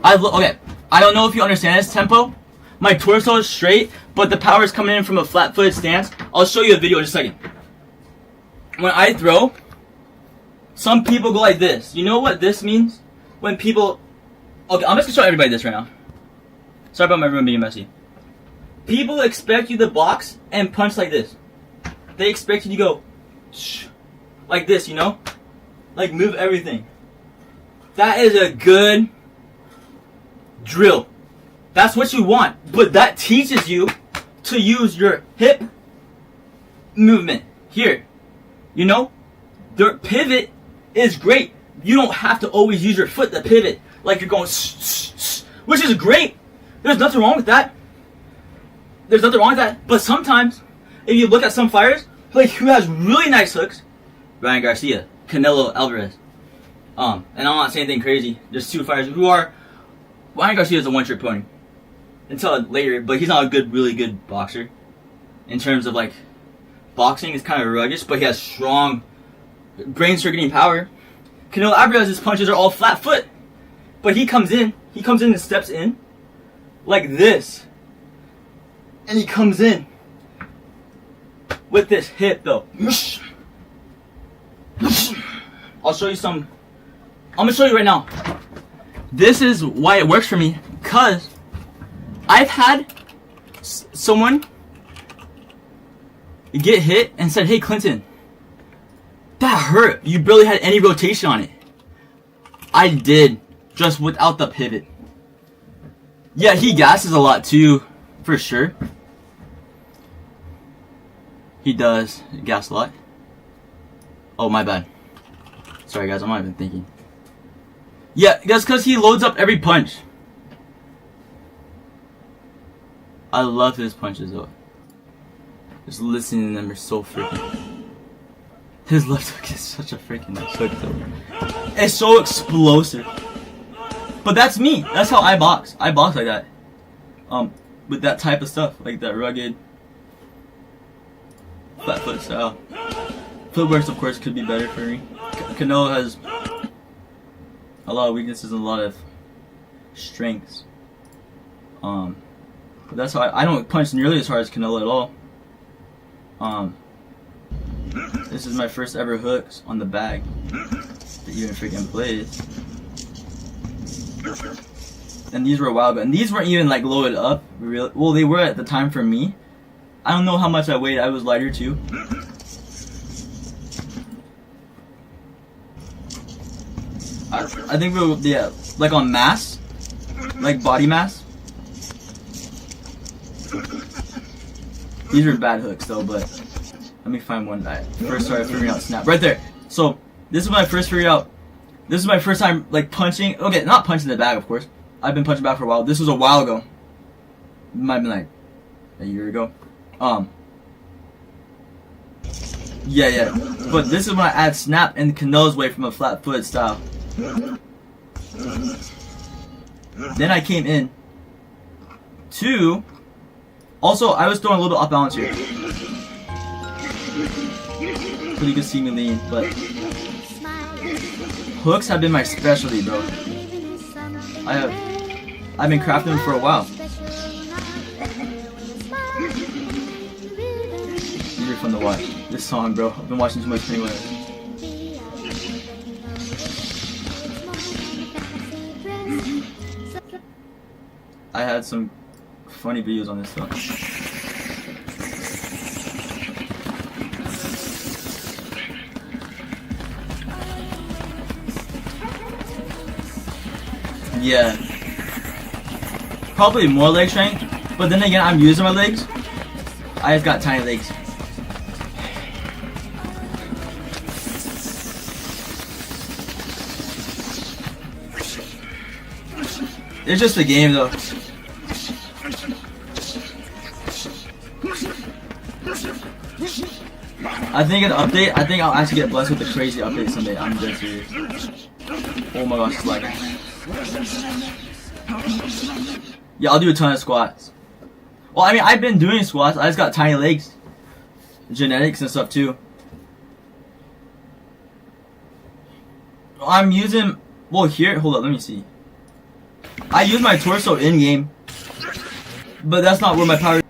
Okay, I don't know if you understand this tempo. My torso is straight, but the power is coming in from a flat-footed stance. I'll show you a video in just a second. When I throw, some people go like this. You know what this means? When people... Okay, I'm just going to show everybody this right now. Sorry about my room being messy. People expect you to box and punch like this. They expect you to go... like this, you know? Like, move everything. That is a good drill. That's what you want. But that teaches you to use your hip movement here. You know? The pivot is great. You don't have to always use your foot to pivot. Like you're going, which is great. There's nothing wrong with that. There's nothing wrong with that. But sometimes, if you look at some fighters, like who has really nice hooks, Ryan Garcia, Canelo Alvarez. And I'm not saying anything crazy. There's two fighters who are... Ryan Garcia is a one-trick pony. Until later, but he's not a good, really good boxer. In terms of like... boxing is kind of rugged, but he has strong brain circuiting power. Canelo Alvarez's punches are all flat foot. But he comes in and steps in. Like this. And he comes in. With this hip though. I'll show you some. I'm gonna show you right now. This is why it works for me. Cause I've had someone get hit and said, "Hey Clinton, that hurt. You barely had any rotation on it." I did, just without the pivot. Yeah, he gasses a lot too, for sure. He does gas a lot. Oh, my bad. Sorry guys, I'm not even thinking. Yeah, that's because he loads up every punch. I love his punches though. Just listening to them are so freaking... His left hook is such a freaking nice hook though. It's so explosive. But that's me. That's how I box. I box like that. With that type of stuff. Like that rugged... flat foot style. Footwork, of course, could be better for me. Canelo has a lot of weaknesses and a lot of strengths. But that's how I don't punch nearly as hard as Canelo at all. This is my first ever hooks on the bag that even freaking plays. And these were a while ago. And these weren't even like loaded up. Well, they were at the time for me. I don't know how much I weighed. I was lighter too. I think we were, yeah, like on mass, like body mass. These are bad hooks though, but let me find one that I first started figuring out snap. Right there. So this is when I first figured out. This is my first time like punching. Okay, not punching the bag, of course. I've been punching back for a while. This was a while ago. It might have been like a year ago. Yeah. But this is when I add snap and Canelo's way from a flat foot style. Then I came in to... Also, I was throwing a little bit off balance here. So you can see me lean, but... hooks have been my specialty, bro. I've been crafting them for a while. These are fun to watch. This song, bro. I've been watching too much anyway. I had some funny videos on this song. Yeah. Probably more leg strength, but then again, I'm using my legs. I just got tiny legs. It's just a game though. I think an update, I think I'll actually get blessed with a crazy update someday. I'm dead serious. Oh my gosh, it's lagging. Yeah, I'll do a ton of squats. Well, I mean, I've been doing squats. I just got tiny legs. genetics and stuff too. I'm using, well here, hold up, let me see. I use my torso in game, but that's not where my power.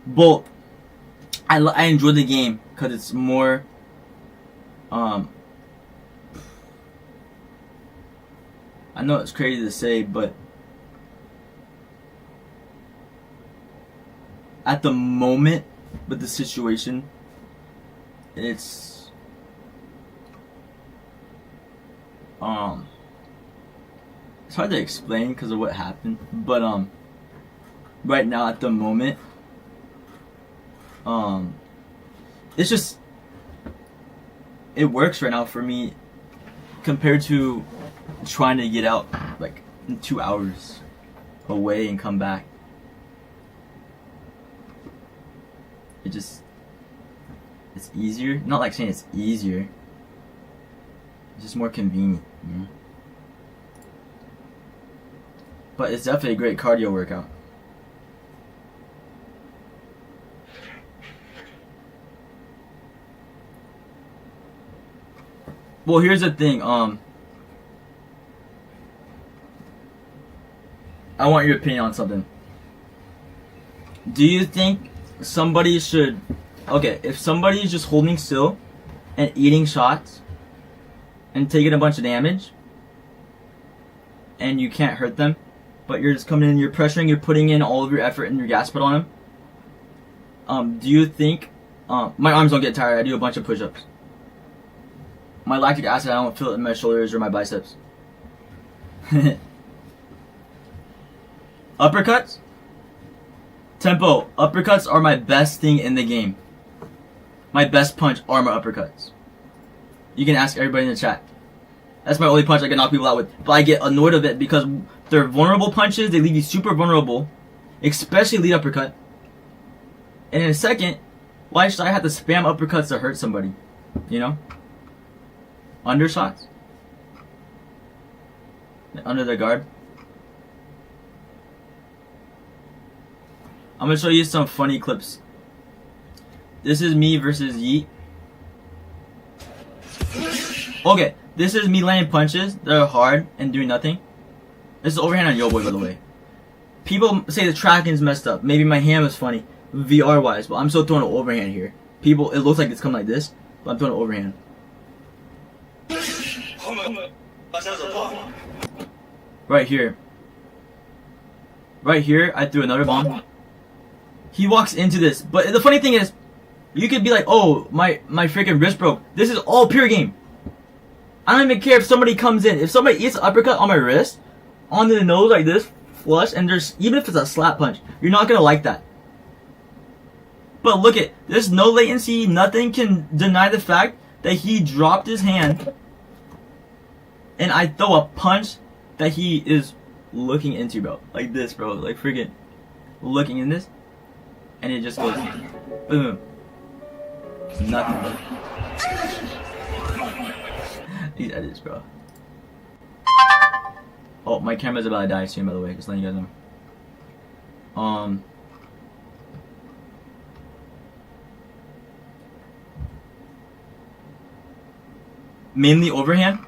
But I enjoy the game because it's more I know it's crazy to say, but at the moment with the situation, it's hard to explain because of what happened, but right now at the moment, it's just, it works right now for me compared to trying to get out like in 2 hours away and come back. It's easier. Not like saying it's easier. It's just more convenient, you know? But it's definitely a great cardio workout. Well, here's the thing. I want your opinion on something. Do you think somebody should... Okay, if somebody is just holding still and eating shots and taking a bunch of damage and you can't hurt them, but you're just coming in, you're pressuring, you're putting in all of your effort and your gas pedal on them, do you think... my arms don't get tired. I do a bunch of push-ups. My lactic acid, I don't feel it in my shoulders or my biceps. Uppercuts? Tempo. Uppercuts are my best thing in the game. My best punch are my uppercuts. You can ask everybody in the chat. That's my only punch I can knock people out with. But I get annoyed of it because they're vulnerable punches. They leave you super vulnerable. Especially lead uppercut. And in a second, why should I have to spam uppercuts to hurt somebody? You know? Undershots? Under the guard? I'm gonna show you some funny clips. This is me versus Yeet. Okay, this is me landing punches that are hard and doing nothing. This is overhand on Yo Boy, by the way. People say the tracking's messed up. Maybe my hand was funny, VR wise, but I'm still throwing an overhand here. People, it looks like it's coming like this, but I'm throwing an overhand. Right here. Right here, I threw another bomb. He walks into this, but the funny thing is, you could be like, oh, my freaking wrist broke. This is all pure game. I don't even care if somebody comes in. If somebody eats an uppercut on my wrist, onto the nose like this, flush, and there's, even if it's a slap punch, you're not gonna like that. But look at, there's no latency, nothing can deny the fact that he dropped his hand, and I throw a punch that he is looking into, bro. Like this, bro. Like freaking looking in this. And it just goes boom. Nothing, bro. These edits, bro. Oh, my camera's about to die soon, by the way. Just letting you guys know. Mainly overhand.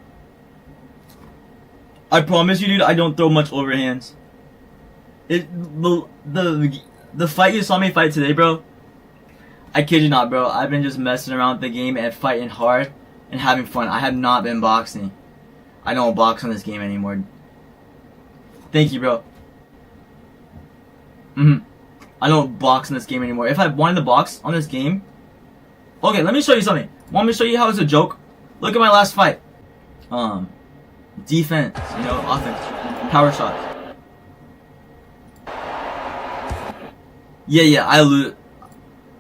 I promise you, dude, I don't throw much overhands. The fight you saw me fight today, bro, I kid you not, bro, I've been just messing around with the game and fighting hard and having fun. I have not been boxing. I don't box on this game anymore. Thank you, bro. I don't box in this game anymore. If I wanted to box on this game... Okay, let me show you something. Want me to show you how it's a joke? Look at my last fight. Defense, you know, offense. Power shots. Yeah,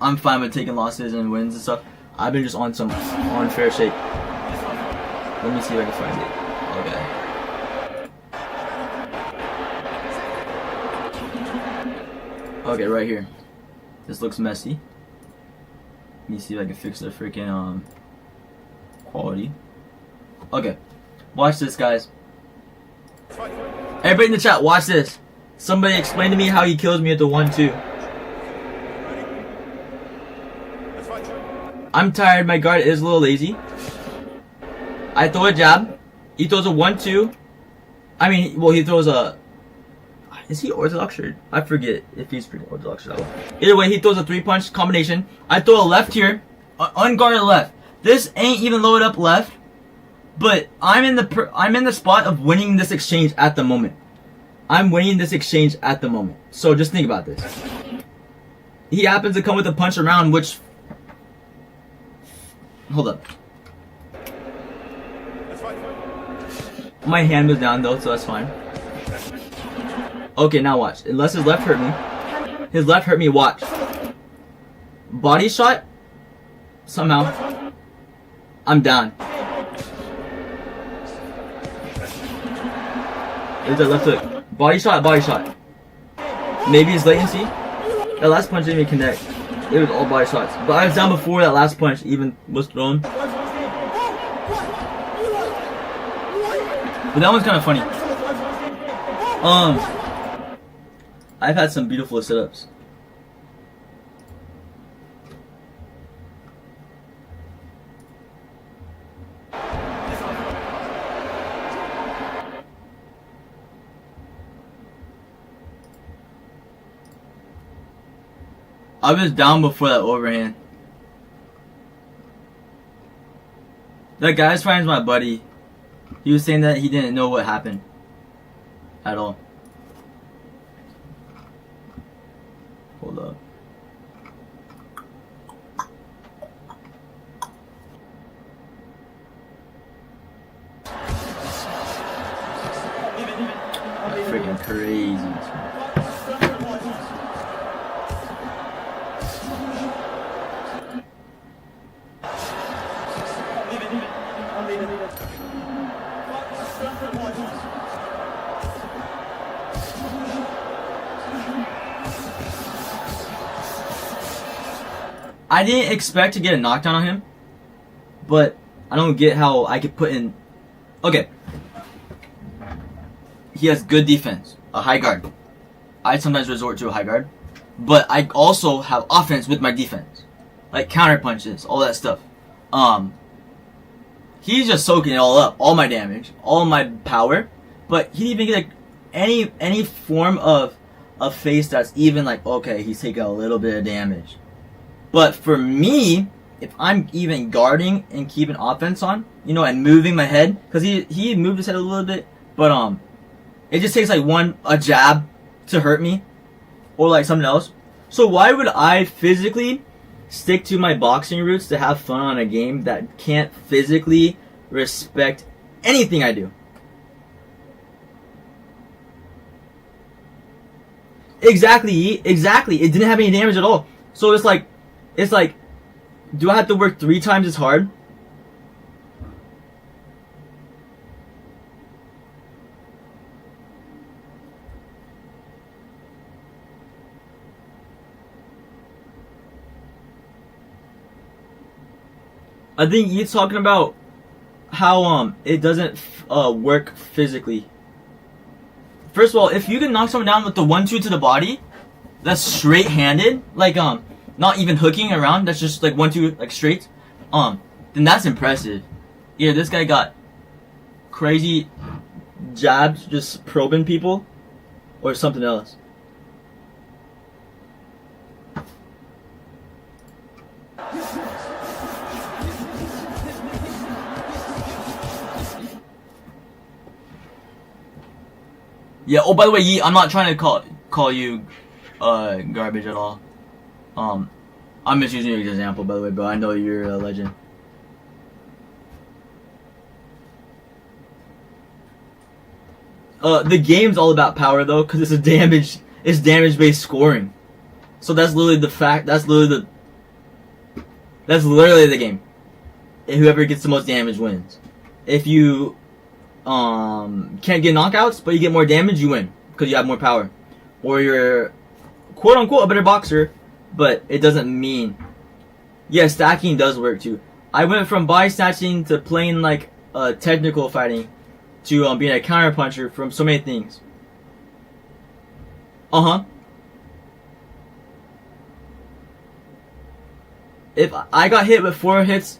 I'm fine with taking losses and wins and stuff. I've been just on some unfair shake. Let me see if I can find it. Okay. Okay, right here. This looks messy. Let me see if I can fix the freaking Quality. Okay. Watch this, guys. Everybody in the chat, watch this. Somebody explain to me how he kills me at the 1-2. I'm tired. My guard is a little lazy. I throw a jab. He throws a 1-2. I mean, well, he throws a... Is he orthodox or... I forget if he's pretty orthodox or not. Either way, he throws a 3-punch combination. I throw a left here. Unguarded left. This ain't even loaded up left. But I'm in the spot of winning this exchange at the moment. I'm winning this exchange at the moment. So just think about this. He happens to come with a punch around, which... Hold up. My hand was down though, so that's fine. Okay, now watch. Unless his left hurt me. His left hurt me, watch. Body shot. Somehow. I'm down. There's that left hook. Body shot, body shot. Maybe it's latency. That last punch didn't even connect. It was all body shots. But I was down before that last punch even was thrown. But that one's kind of funny. I've had some beautiful setups. I was down before that overhand. That guy's friend's my buddy. He was saying that he didn't know what happened at all. Hold up. That's freaking crazy. I didn't expect to get a knockdown on him, but I don't get how I could put in... Okay. He has good defense, a high guard. I sometimes resort to a high guard, but I also have offense with my defense. Like counter punches, all that stuff. He's just soaking it all up, all my damage, all my power, but he didn't even get any form of a face that's even like, okay, he's taking a little bit of damage. But for me, if I'm even guarding and keeping offense on, you know, and moving my head, because he moved his head a little bit, but it just takes like a jab to hurt me, or like something else. So why would I physically stick to my boxing roots to have fun on a game that can't physically respect anything I do? Exactly. It didn't have any damage at all. So it's like, do I have to work 3 times as hard? I think he's talking about how it doesn't work physically. First of all, if you can knock someone down with the 1-2 to the body, that's straight-handed, like not even hooking around, that's just like 1-2 like straight, then that's impressive. Either this guy got crazy jabs just probing people, or something else. Yeah, oh, by the way, Yi, I'm not trying to call you garbage at all. I'm just using you as an example, by the way, but I know you're a legend. The game's all about power though, because it's damage-based scoring. So that's literally the fact. That's literally the game. And whoever gets the most damage wins. If you can't get knockouts, but you get more damage, you win because you have more power, or you're quote unquote a better boxer. But it doesn't mean, yeah, stacking does work too. I went from body snatching to playing like technical fighting to being a counter puncher from so many things. If I got hit with 4 hits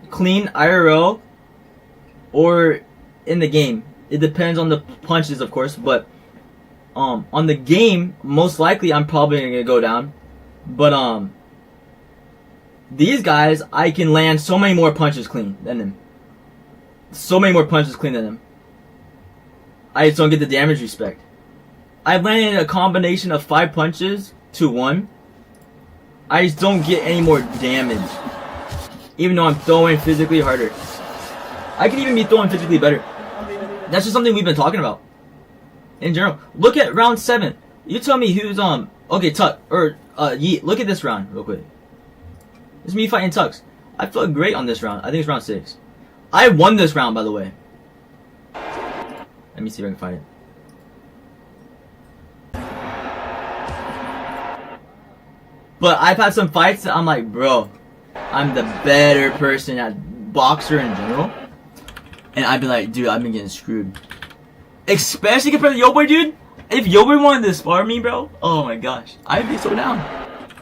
clean IRL or in the game, it depends on the punches, of course, but on the game, most likely I'm probably gonna go down. But these guys, I can land so many more punches clean than them. So many more punches clean than them. I just don't get the damage respect. I've landed a combination of 5 punches to 1. I just don't get any more damage. Even though I'm throwing physically harder. I could even be throwing physically better. That's just something we've been talking about. In general. Look at round 7. You tell me who's okay, Tuck or Yeet. Look at this round real quick. This is me fighting Tux. I felt great on this round. I think it's round 6. I won this round, by the way. Let me see if I can find it. But I've had some fights that I'm like, bro, I'm the better person at boxer in general. And I'd be like, dude, I've been getting screwed. Especially compared to Yo Boy, dude. If Yo Boy wanted to spar me, bro, oh my gosh, I'd be so down.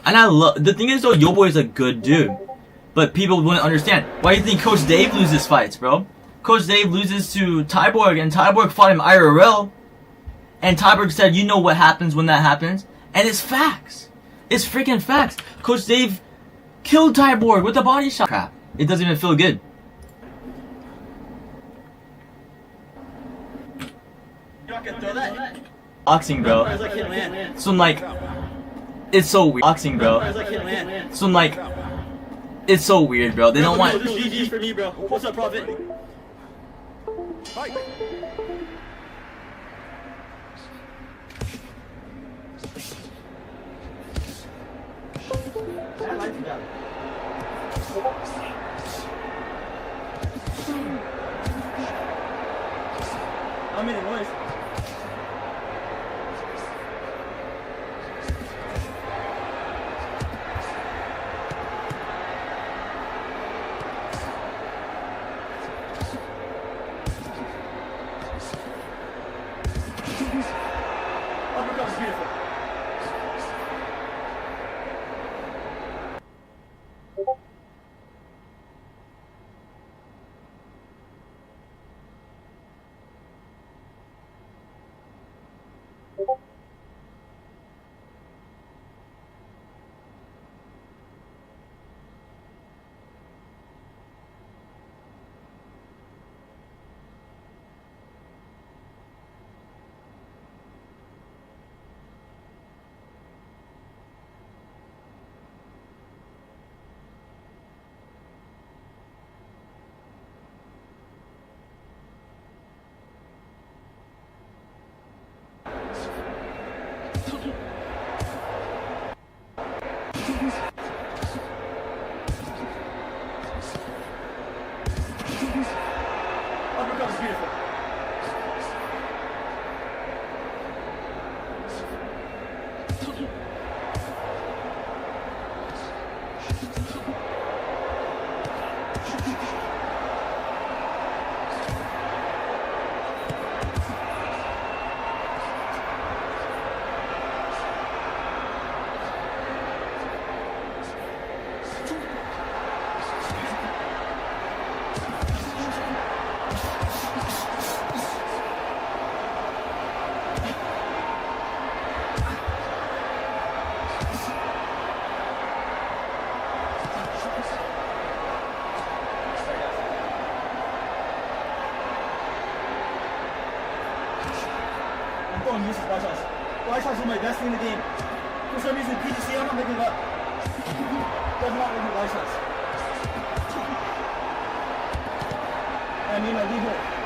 And I love, the thing is though, Yo Boy is a good dude. But people wouldn't understand. Why do you think Coach Dave loses fights, bro? Coach Dave loses to Tyborg, and Tyborg fought him IRL. And Tyborg said, you know what happens when that happens? And it's facts. It's freaking facts. Coach Dave killed Tyborg with a body shot. Crap. It doesn't even feel good. Boxing, bro. So I'm like, it's so weird. Boxing, bro. So I'm like, it's so weird, bro. They don't want. This GG's for me, bro. What's up, Prophet? Fight. I'm in the noise. Uppercut is beautiful. Uppercut is beautiful. I'm throwing useless body shots. Body shots are my best thing in the game. For some reason, PGC, I'm not making it up. Does not work with body shots. I mean, my lead hook.